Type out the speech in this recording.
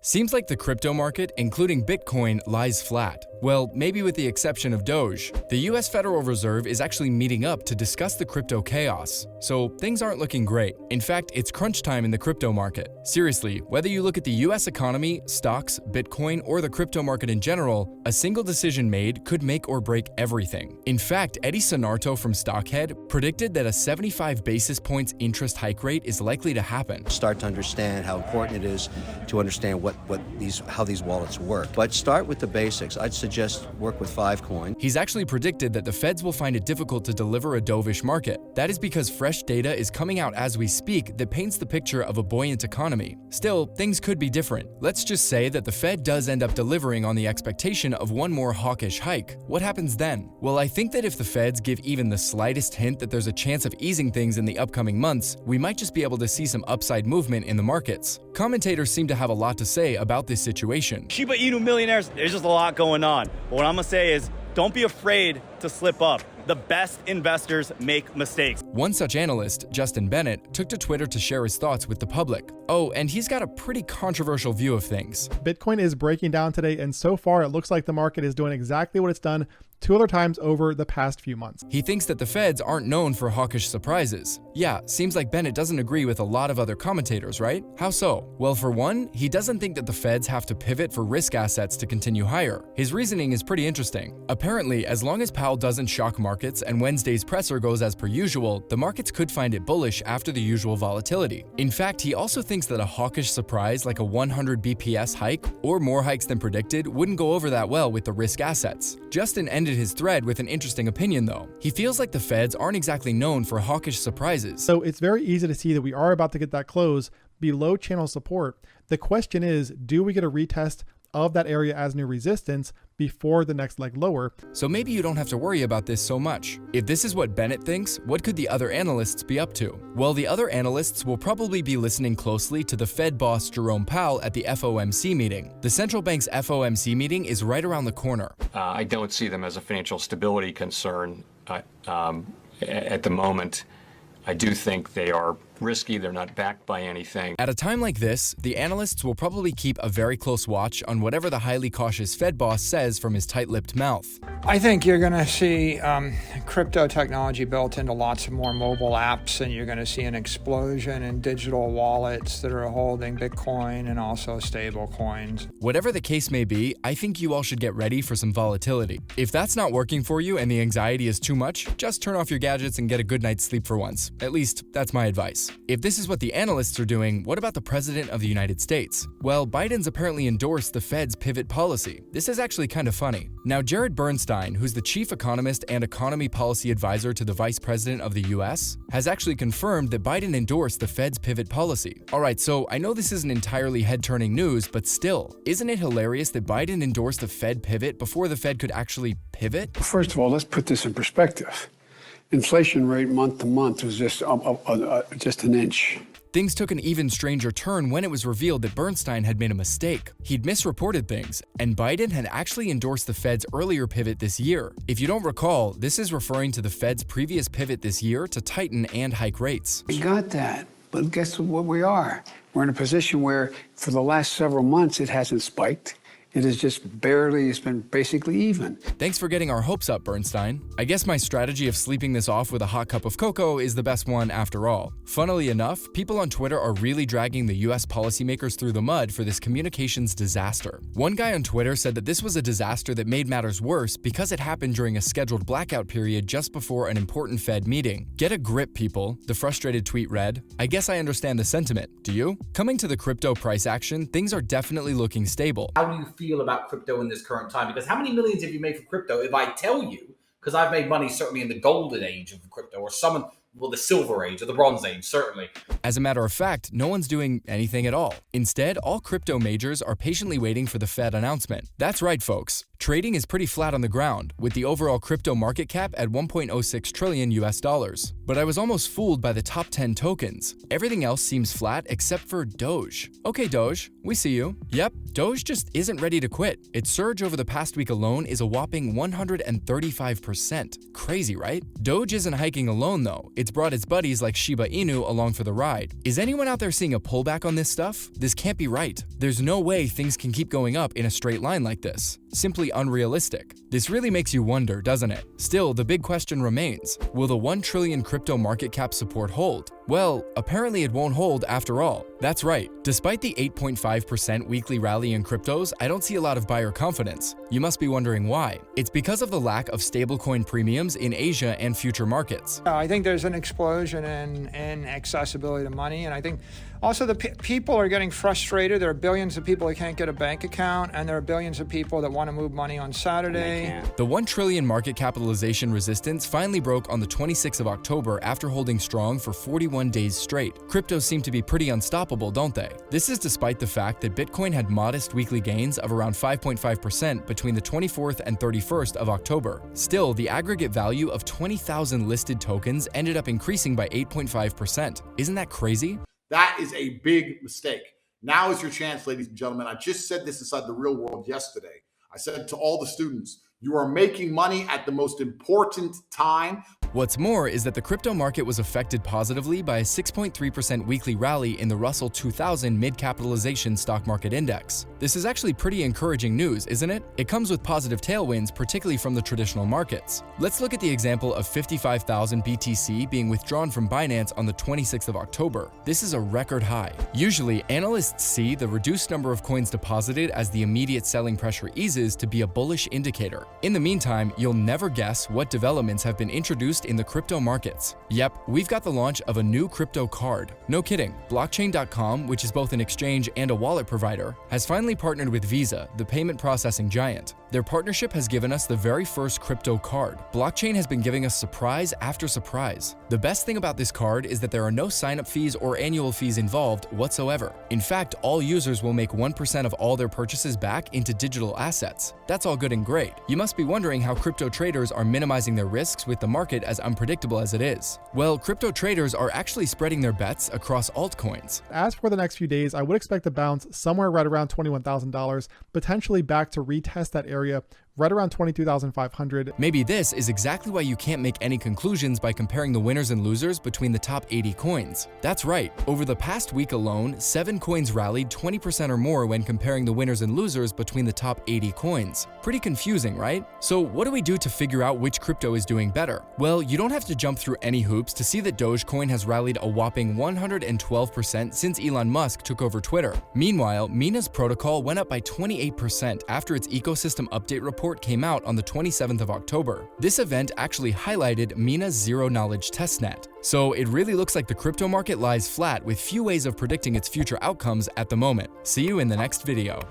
Seems like the crypto market, including Bitcoin, lies flat. Well, maybe with the exception of Doge. The US Federal Reserve is actually meeting up to discuss the crypto chaos. So things aren't looking great. In fact, it's crunch time in the crypto market. Seriously, whether you look at the US economy, stocks, Bitcoin, or the crypto market in general, a single decision made could make or break everything. In fact, Eddie Sonarto from Stockhead predicted that a 75 basis points interest hike rate is likely to happen. Start to understand how important it is to understand how these wallets work. But start with the basics. I'd suggest work with Fivecoin. He's actually predicted that the feds will find it difficult to deliver a dovish market. That is because fresh data is coming out as we speak that paints the picture of a buoyant economy. Still, things could be different. Let's just say that the Fed does end up delivering on the expectation of one more hawkish hike. What happens then? Well, I think that if the feds give even the slightest hint that there's a chance of easing things in the upcoming months, we might just be able to see some upside movement in the markets. Commentators seem to have a lot to say about this situation. Shiba Inu millionaires, there's just a lot going on. But what I'm gonna say is, don't be afraid to slip up. The best investors make mistakes. One such analyst, Justin Bennett, took to Twitter to share his thoughts with the public. Oh, and he's got a pretty controversial view of things. Bitcoin is breaking down today, and so far it looks like the market is doing exactly what it's done 2 other times over the past few months. He thinks that the feds aren't known for hawkish surprises. Yeah, seems like Bennett doesn't agree with a lot of other commentators, right? How so? Well, for one, he doesn't think that the feds have to pivot for risk assets to continue higher. His reasoning is pretty interesting. Apparently, as long as Powell doesn't shock markets and Wednesday's presser goes as per usual, the markets could find it bullish after the usual volatility. In fact, he also thinks that a hawkish surprise like a 100 BPS hike or more hikes than predicted wouldn't go over that well with the risk assets. Justin ended his thread with an interesting opinion though. He feels like the feds aren't exactly known for hawkish surprises. So it's very easy to see that we are about to get that close below channel support. The question is, do we get a retest of that area as new resistance before the next leg lower? So maybe you don't have to worry about this so much. If this is what Bennett thinks, what could the other analysts be up to? Well, the other analysts will probably be listening closely to the Fed boss Jerome Powell at the FOMC meeting. The central bank's FOMC meeting is right around the corner. I don't see them as a financial stability concern at the moment. I do think they are risky. They're not backed by anything. At a time like this, the analysts will probably keep a very close watch on whatever the highly cautious Fed boss says from his tight-lipped mouth. I think you're going to see crypto technology built into lots of more mobile apps, and you're going to see an explosion in digital wallets that are holding Bitcoin and also stable coins. Whatever the case may be, I think you all should get ready for some volatility. If that's not working for you and the anxiety is too much, just turn off your gadgets and get a good night's sleep for once. At least, that's my advice. If this is what the analysts are doing, what about the President of the United States? Well, Biden's apparently endorsed the Fed's pivot policy. This is actually kind of funny. Now, Jared Bernstein, who's the chief economist and economy policy advisor to the Vice President of the US, has actually confirmed that Biden endorsed the Fed's pivot policy. Alright, so I know this isn't entirely head-turning news, but still, isn't it hilarious that Biden endorsed the Fed pivot before the Fed could actually pivot? First of all, let's put this in perspective. Inflation rate month to month was just an inch. Things took an even stranger turn when it was revealed that Bernstein had made a mistake. He'd misreported things, and Biden had actually endorsed the Fed's earlier pivot this year. If you don't recall, this is referring to the Fed's previous pivot this year to tighten and hike rates. We got that, but guess what we are? We're in a position where for the last several months it hasn't spiked. It's been basically even. Thanks for getting our hopes up, Bernstein. I guess my strategy of sleeping this off with a hot cup of cocoa is the best one after all. Funnily enough, people on Twitter are really dragging the US policymakers through the mud for this communications disaster. One guy on Twitter said that this was a disaster that made matters worse because it happened during a scheduled blackout period just before an important Fed meeting. Get a grip, people, the frustrated tweet read. I guess I understand the sentiment. Do you? Coming to the crypto price action, things are definitely looking stable. How do you feel about crypto in this current time? Because how many millions have you made from crypto? If I tell you, because I've made money certainly in the golden age of crypto, or the silver age or the bronze age, certainly. As a matter of fact, no one's doing anything at all. Instead, all crypto majors are patiently waiting for the Fed announcement. That's right, folks. Trading is pretty flat on the ground, with the overall crypto market cap at 1.06 trillion US dollars. But I was almost fooled by the top 10 tokens. Everything else seems flat except for Doge. Okay, Doge, we see you. Yep, Doge just isn't ready to quit. Its surge over the past week alone is a whopping 135%. Crazy, right? Doge isn't hiking alone though. It's it's brought its buddies like Shiba Inu along for the ride. Is anyone out there seeing a pullback on this stuff? This can't be right. There's no way things can keep going up in a straight line like this. Simply unrealistic. This really makes you wonder, doesn't it? Still, the big question remains, will the 1 trillion crypto market cap support hold? Well, apparently it won't hold after all. That's right. Despite the 8.5% weekly rally in cryptos, I don't see a lot of buyer confidence. You must be wondering why. It's because of the lack of stablecoin premiums in Asia and future markets. I think there's an explosion in accessibility to money, and I think also the people are getting frustrated. There are billions of people that can't get a bank account, and there are billions of people that want to move money on Saturday. The 1 trillion market capitalization resistance finally broke on the 26th of October after holding strong for 41 days straight. Cryptos seem to be pretty unstoppable, don't they? This is despite the fact that Bitcoin had modest weekly gains of around 5.5% between the 24th and 31st of October. Still, the aggregate value of 20,000 listed tokens ended up increasing by 8.5%. Isn't that crazy? That is a big mistake. Now is your chance, ladies and gentlemen. I just said this inside the real world yesterday. I said to all the students, you are making money at the most important time. What's more is that the crypto market was affected positively by a 6.3% weekly rally in the Russell 2000 mid-capitalization stock market index. This is actually pretty encouraging news, isn't it? It comes with positive tailwinds, particularly from the traditional markets. Let's look at the example of 55,000 BTC being withdrawn from Binance on the 26th of October. This is a record high. Usually, analysts see the reduced number of coins deposited as the immediate selling pressure eases to be a bullish indicator. In the meantime, you'll never guess what developments have been introduced in the crypto markets. Yep, we've got the launch of a new crypto card. No kidding, Blockchain.com, which is both an exchange and a wallet provider, has finally partnered with Visa, the payment processing giant. Their partnership has given us the very first crypto card. Blockchain has been giving us surprise after surprise. The best thing about this card is that there are no sign-up fees or annual fees involved whatsoever. In fact, all users will make 1% of all their purchases back into digital assets. That's all good and great. You must be wondering how crypto traders are minimizing their risks with the market as unpredictable as it is. Well, crypto traders are actually spreading their bets across altcoins. As for the next few days, I would expect to bounce somewhere right around $21,000, potentially back to retest that area right around 22,500. Maybe this is exactly why you can't make any conclusions by comparing the winners and losers between the top 80 coins. That's right, over the past week alone, 7 coins rallied 20% or more when comparing the winners and losers between the top 80 coins. Pretty confusing, right? So what do we do to figure out which crypto is doing better? Well, you don't have to jump through any hoops to see that Dogecoin has rallied a whopping 112% since Elon Musk took over Twitter. Meanwhile, Mina's protocol went up by 28% after its ecosystem update report came out on the 27th of October. This event actually highlighted Mina's zero-knowledge testnet. So it really looks like the crypto market lies flat with few ways of predicting its future outcomes at the moment. See you in the next video.